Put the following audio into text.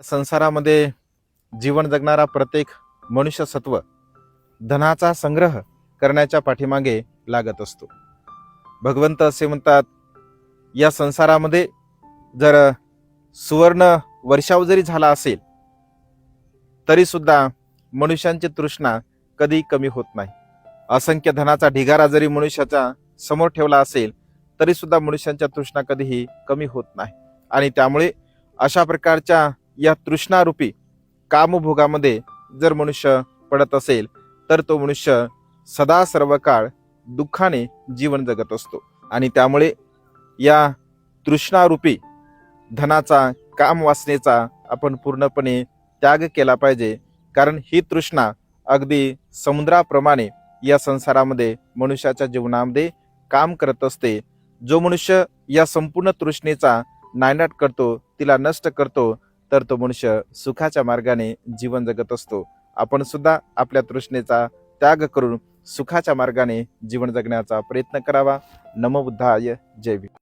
संसारामध्ये जीवन जगणारा प्रत्येक मनुष्य सत्व धनाचा संग्रह करण्याच्या पाठीमागे लागत असतो. भगवंत असे म्हणतात, या संसारामध्ये जर सुवर्ण वर्षाव जरी झाला असेल तरी सुद्धा मनुष्यांची तृष्णा कधी कमी होत नाही. असंख्य धनाचा ढिगारा जरी मनुष्याच्या समोर ठेवला असेल तरी सुद्धा मनुष्यांच्या तृष्णा कधीही कमी होत नाही. आणि त्यामुळे अशा प्रकारच्या या तृष्णारूपी कामभोगामध्ये जर मनुष्य पडत असेल तर तो मनुष्य सदा सर्व काळ दुःखाने जीवन जगत असतो. आणि त्यामुळे या तृष्णारूपी धनाचा, काम वासनेचा आपण पूर्णपणे त्याग केला पाहिजे. कारण ही तृष्णा अगदी समुद्राप्रमाणे या संसारामध्ये मनुष्याच्या जीवनामध्ये काम करत असते. जो मनुष्य या संपूर्ण तृष्णेचा नायनाट करतो, तिला नष्ट करतो, तर तो मनुष्य सुखाच्या मार्गाने जीवन जगत असतो. आपण सुद्धा आपल्या तृष्णेचा त्याग करून सुखाच्या मार्गाने जीवन जगण्याचा प्रयत्न करावा. नमो बुद्धाय. जय भीम.